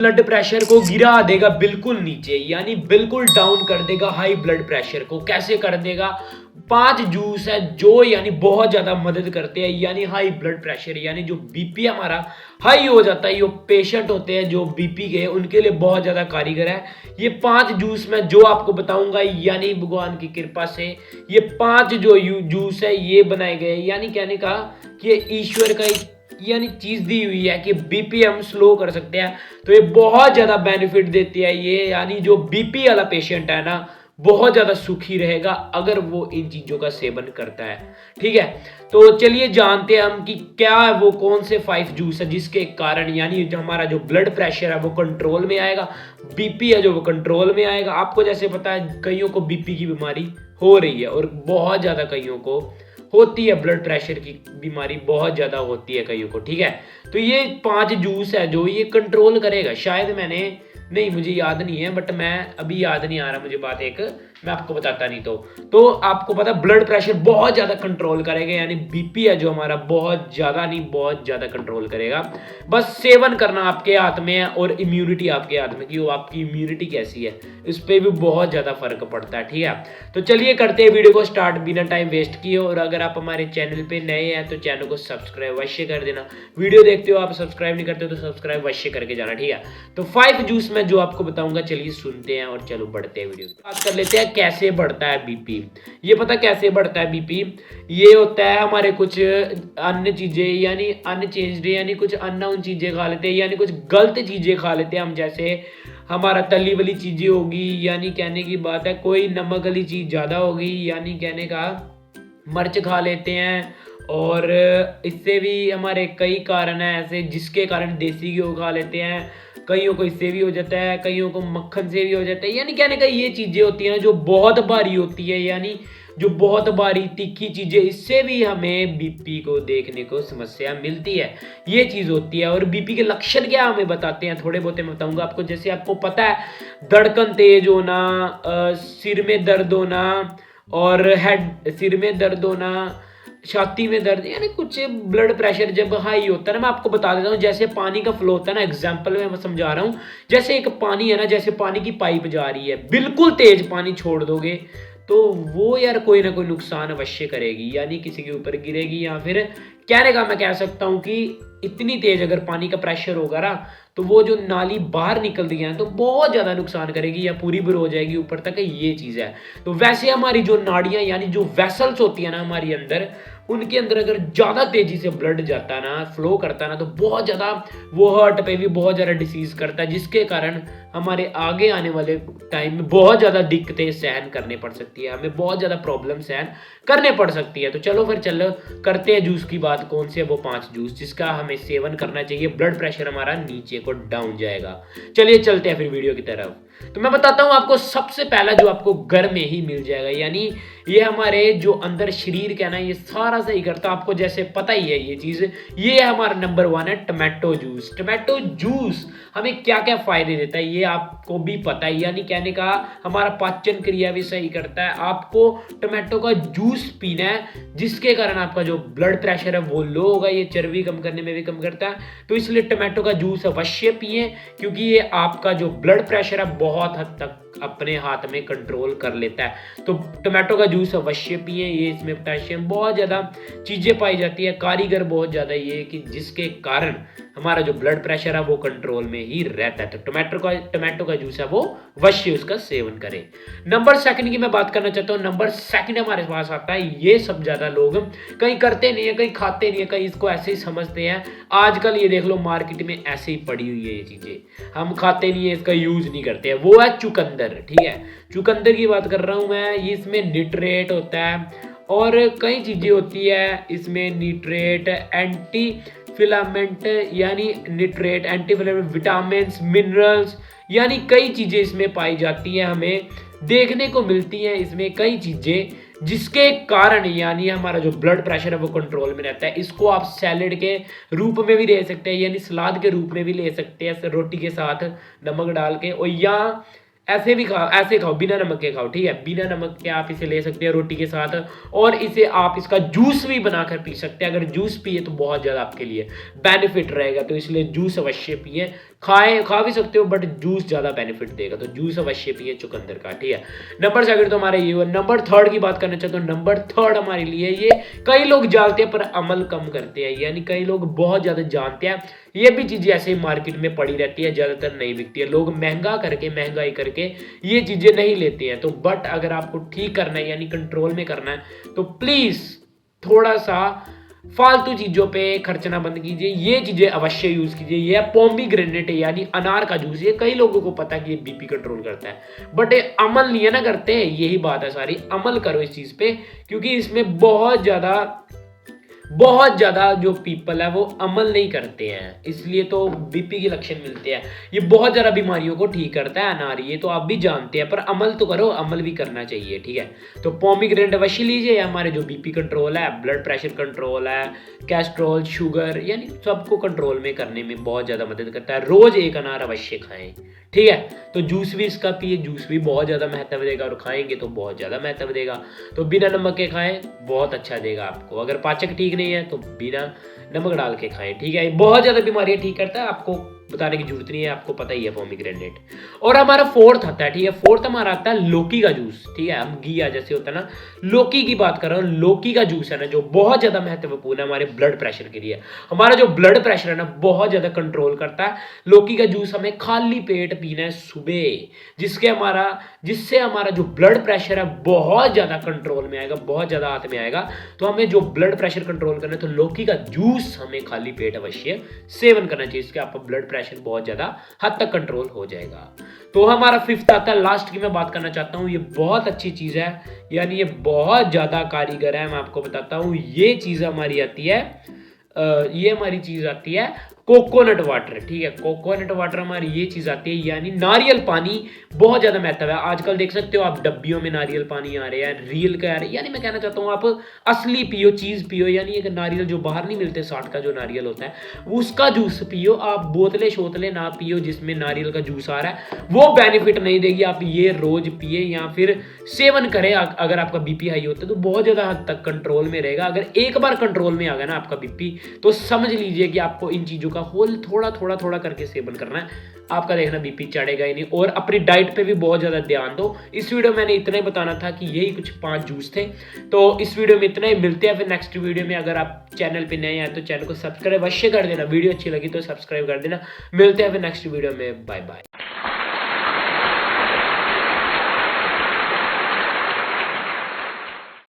Blood pressure को गिरा देगा बिल्कुल नीचे, यानी बिल्कुल डाउन कर देगा हाई ब्लड प्रेशर को। कैसे कर देगा? 5 जूस है जो यानी बहुत ज्यादा मदद करते हैं, यानी हाई ब्लड प्रेशर यानी जो बीपी हमारा हाई हो जाता है, जो पेशेंट होते हैं जो बीपी के, उनके लिए बहुत ज्यादा कारीगर है। ये 5 जूस मैं जो आपको बताऊंगा, यानी भगवान की कृपा से ये 5 जो जूस है ये बनाए गए, यानी कहने का कि ये ईश्वर का यानी चीज दी हुई है कि बीपी हम स्लो कर सकते हैं। तो ये बहुत ज्यादा बेनिफिट देती है ये, यानी जो बीपी वाला पेशेंट है ना बहुत ज्यादा सुखी रहेगा अगर वो इन चीजों का सेवन करता है। ठीक है, तो चलिए जानते हैं हम कि क्या है वो कौन से 5 जूस है जिसके कारण यानी जो हमारा जो ब्लड प्रेशर है वो कंट्रोल में आएगा, बीपी है जो वो कंट्रोल में आएगा। आपको जैसे पता है कईयों को बीपी की बीमारी हो रही है और बहुत ज्यादा कईयों को होती है, ब्लड प्रेशर की बीमारी बहुत ज्यादा होती है कईयों को। ठीक है, तो ये 5 जूस है जो ये कंट्रोल करेगा। शायद मैंने नहीं, मुझे याद नहीं है, बट मैं अभी याद नहीं आ रहा मुझे बात, एक मैं आपको बताता नहीं तो आपको पता ब्लड प्रेशर बहुत ज्यादा कंट्रोल करेगा, यानी बीपी है जो हमारा बहुत ज्यादा नहीं बहुत ज्यादा कंट्रोल करेगा। बस सेवन करना आपके हाथ में है और इम्यूनिटी आपके हाथ में कि वो आपकी इम्यूनिटी कैसी है, इस पर भी बहुत ज्यादा फर्क पड़ता है। ठीक है, तो चलिए करते हैं वीडियो को स्टार्ट बिना टाइम वेस्ट किए। और अगर आप हमारे चैनल पे नए हैं तो चैनल को सब्सक्राइब अवश्य कर देना। वीडियो देखते हो आप सब्सक्राइब नहीं करते हो तो सब्सक्राइब अवश्य करके जाना। ठीक है, तो 5 जूस में जो आपको बताऊंगा, चलिए सुनते हैं और चलो बढ़ते हैं वीडियो। बात कर लेते हैं कैसे बढ़ता है बीपी। ये पता कैसे बढ़ता है बीपी? ये होता है हमारे कुछ अन्य चीजें यानी अनचेंज्ड, यानी कुछ अननोन चीजें खा लेते हैं, यानी कुछ गलत चीजें खा लेते हैं हम। जैसे हमारा तली वाली चीजें होगी, यानी कहने की बात है कोई नमक वाली चीज ज्यादा होगी, यानी कहने का मिर्च खा लेते हैं। और इससे भी हमारे कई कारण हैं ऐसे जिसके कारण देसी घी खा लेते हैं, कईयों को इससे भी हो जाता है, कईयों को मक्खन से भी हो जाता है। यानी कहने का ये चीजें होती हैं जो बहुत भारी होती है, यानी जो बहुत भारी तीखी चीजें, इससे भी हमें बीपी को देखने को समस्या मिलती है। ये चीज होती है। और बीपी के लक्षण क्या हमें बताते हैं थोड़े बहुत मैं बताऊंगा आपको। जैसे आपको पता है धड़कन तेज होना, सिर में दर्द होना, और सिर में दर्द होना, छाती में दर्द, यानी कुछ ब्लड प्रेशर जब हाई होता है ना, मैं आपको बता देता हूँ जैसे पानी का फ्लो होता है ना, एग्जांपल में मैं समझा रहा हूँ। जैसे एक पानी है ना, जैसे पानी की पाइप जा रही है, बिल्कुल तेज पानी छोड़ दोगे तो वो यार कोई ना कोई नुकसान अवश्य करेगी, यानी किसी के ऊपर गिरेगी, या फिर कहने का मैं कह सकता हूँ कि इतनी तेज अगर पानी का प्रेशर होगा ना तो वो जो नाली बाहर निकल रही है तो बहुत ज्यादा नुकसान करेगी या पूरी बुर हो जाएगी ऊपर तक, ये चीज है। तो वैसे हमारी जो नाड़ियां यानी जो वेसल्स होती है ना हमारी अंदर, उनके अंदर अगर ज्यादा तेजी से ब्लड जाता है ना, फ्लो करता है ना, तो बहुत ज्यादा वो हार्ट पे भी बहुत ज्यादा डिसीज करता है, जिसके कारण हमारे आगे आने वाले टाइम में बहुत ज्यादा दिक्कतें सहन करने पड़ सकती है, हमें बहुत ज्यादा प्रॉब्लम सहन करने पड़ सकती है। तो चलो फिर चलो करते हैं जूस की बात। कौन से है वो 5 जूस जिसका हमें सेवन करना चाहिए, ब्लड प्रेशर हमारा नीचे को डाउन जाएगा। चलिए चलते हैं फिर वीडियो की तरफ। तो मैं बताता हूं आपको सबसे पहला जो आपको घर में ही मिल जाएगा, यानी ये हमारे जो अंदर शरीर का ना ये सारा सही करता, आपको जैसे पता ही है ये चीज। ये हमारा नंबर 1 है टमाटो जूस। टमाटो जूस हमें क्या क्या फायदे देता है ये आपको भी पता है, यानी कहने का हमारा पाचन क्रिया भी सही करता है। आपको टमाटो का जूस पीना है जिसके कारण आपका जो ब्लड प्रेशर है वो लो होगा, ये चर्बी कम करने में भी कम करता है। तो इसलिए टमाटो का जूस अवश्य पिए, क्योंकि ये आपका जो ब्लड प्रेशर है बहुत हद तक अपने हाथ में कंट्रोल कर लेता है। तो टमाटो का जूस अवश्य पिए, ये इसमें पोटेशियम बहुत ज्यादा चीजें पाई जाती है, कारीगर बहुत ज्यादा ये कि जिसके कारण हमारा जो ब्लड प्रेशर है वो कंट्रोल में ही रहता है। तो टमाटो का जूस है वो अवश्य उसका सेवन करें। नंबर 2 की मैं बात करना चाहता हूँ। नंबर 2 हमारे पास आता है, ये सब ज्यादा लोग कहीं करते नहीं है, कहीं खाते नहीं है, कहीं इसको ऐसे ही समझते हैं। आजकल ये देख लो मार्केट में ऐसे ही पड़ी हुई है ये चीजें, हम खाते नहीं है, इसका यूज नहीं करते हैं। वो है चुकंदर। ठीक है, चुकंदर की बात कर रहा हूं मैं। ये इसमें निट्रेट होता है और कई चीजें होती है इसमें, निट्रेट, एंटी फिलामेंट यानी निट्रेट, एंटी फिलामेंट, विटामिन, मिनरल्स, यानी कई चीजें इसमें पाई जाती हैं, हमें देखने को मिलती हैं इसमें कई चीजें जिसके कारण यानी हमारा जो ब्लड प्रेशर है वो कंट्रोल में रहता है। इसको आप सैलेड के रूप में भी ले सकते हैं, यानी सलाद के रूप में भी ले सकते हैं रोटी के साथ नमक डाल के, और या ऐसे भी खाओ, ऐसे खाओ बिना नमक के खाओ। ठीक है, बिना नमक के आप इसे ले सकते हैं रोटी के साथ, और इसे आप इसका जूस भी बनाकर पी सकते हैं। अगर जूस पिए तो बहुत ज्यादा आपके लिए बेनिफिट रहेगा, तो इसलिए जूस अवश्य पिए। खा भी सकते हो, बट जूस ज़्यादा बेनिफिट देगा, तो जूस अवश्य पिए चुकंदर का, ठीक है। नंबर सेकंड तो हमारा ये हुआ। नंबर थर्ड की बात करना चाहता हूँ। नंबर थर्ड हमारे लिए ये, कई लोग जानते हैं पर अमल कम करते हैं, यानी कई लोग बहुत ज़्यादा जानते हैं, ये भी चीज़ें ऐसे ही मार्केट में पड़ी रहती है, ज़्यादातर नहीं बिकती है, लोग महंगाई करके ये चीज़ें नहीं लेते हैं। तो बट अगर आपको ठीक करना है यानी कंट्रोल में करना है, तो प्लीज़ थोड़ा सा फालतू चीज़ों पे खर्चना बंद कीजिए, ये चीज़ें अवश्य यूज़ कीजिए। ये पोमीग्रेनेट यानी अनार का जूस, ये कई लोगों को पता है कि ये बीपी कंट्रोल करता है, बट अमल नहीं है ना करते, यही बात है सारी। अमल करो इस चीज़ पे, क्योंकि इसमें बहुत ज़्यादा जो पीपल है वो अमल नहीं करते हैं, इसलिए तो बीपी के लक्षण मिलते हैं। ये बहुत ज़्यादा बीमारियों को ठीक करता है अनार, ये तो आप भी जानते हैं, पर अमल तो करो, अमल भी करना चाहिए, ठीक है। तो पोमीग्रेनेट अवश्य लीजिए, हमारे जो बीपी कंट्रोल है, ब्लड प्रेशर कंट्रोल है, कैस्ट्रोल, शुगर, यानी सबको कंट्रोल में करने में बहुत ज़्यादा मदद करता है। रोज़ एक अनार अवश्य खाएं, ठीक है। तो जूस भी इसका पिए, जूस भी बहुत ज़्यादा महत्व देगा, और खाएंगे तो बहुत ज़्यादा महत्व देगा। तो बिना नमक के खाएं, बहुत अच्छा देगा आपको। अगर पाचक ठीक नहीं है तो बिना नमक डाल के खाएं, ठीक है। बहुत ज़्यादा बीमारियां ठीक करता है, आपको बताने की जरूरत नहीं है, आपको पता ही है पोमीग्रेनेट। और हमारा फोर्थ आता है, ठीक है। फोर्थ हमारा आता है लौकी का जूस, ठीक है। हम घिया जैसे होता है ना, लौकी की बात कर रहा हूँ। लौकी का जूस है ना, जो बहुत ज़्यादा महत्वपूर्ण है हमारे ब्लड प्रेशर के लिए। हमारा जो ब्लड प्रेशर है ना, बहुत ज़्यादा कंट्रोल करता है। लौकी का जूस हमें खाली पेट पीना है सुबह, जिससे हमारा जो ब्लड प्रेशर है बहुत ज़्यादा कंट्रोल में आएगा, बहुत ज़्यादा हाथ में आएगा। तो हमें जो ब्लड प्रेशर कंट्रोल करना है, तो लौकी का जूस हमें खाली पेट अवश्य सेवन करना चाहिए, इसके आपका ब्लड प्रेशर बहुत ज्यादा हद तक कंट्रोल हो जाएगा। तो हमारा फिफ्थ आता है, लास्ट की मैं बात करना चाहता हूं। ये बहुत अच्छी चीज है, यानी ये बहुत ज्यादा कारीगर है। मैं आपको बताता हूं, ये चीज हमारी आती है, ये हमारी चीज आती है कोकोनट वाटर, ठीक है। कोकोनट वाटर हमारी ये चीज आती है, यानी नारियल पानी। बहुत ज्यादा महत्व है, आजकल देख सकते हो आप डब्बियों में नारियल पानी आ रहे हैं, रियल का आ रहे हैं। यानी मैं कहना चाहता हूँ आप असली पियो, चीज पियो, यानी एक नारियल जो बाहर नहीं मिलते, 60 का जो नारियल होता है उसका जूस पियो आप, बोतले शोतले ना पियो जिसमें नारियल का जूस आ रहा है, वो बेनिफिट नहीं देगी। आप ये रोज पिए या फिर सेवन करें, अगर आपका बीपी हाई होता है तो बहुत ज्यादा हद तक कंट्रोल में रहेगा। अगर एक बार कंट्रोल में आ गया ना आपका बीपी, तो समझ लीजिए कि आपको इन चीजों का होल थोड़ा करके सेवन करना है, आपका देखना बीपी चढ़ेगा ही नहीं। और अपनी डाइट पे भी बहुत ज्यादा ध्यान दो। इस वीडियो में मैंने इतना ही बताना था कि यही कुछ 5 जूस थे, तो इस वीडियो में इतना ही। मिलते हैं फिर नेक्स्ट वीडियो में। अगर आप चैनल पे नए हैं तो चैनल को सब्सक्राइब अवश्य कर देना, वीडियो अच्छी लगी तो सब्सक्राइब कर देना। मिलते हैं फिर नेक्स्ट वीडियो में, बाय बाय।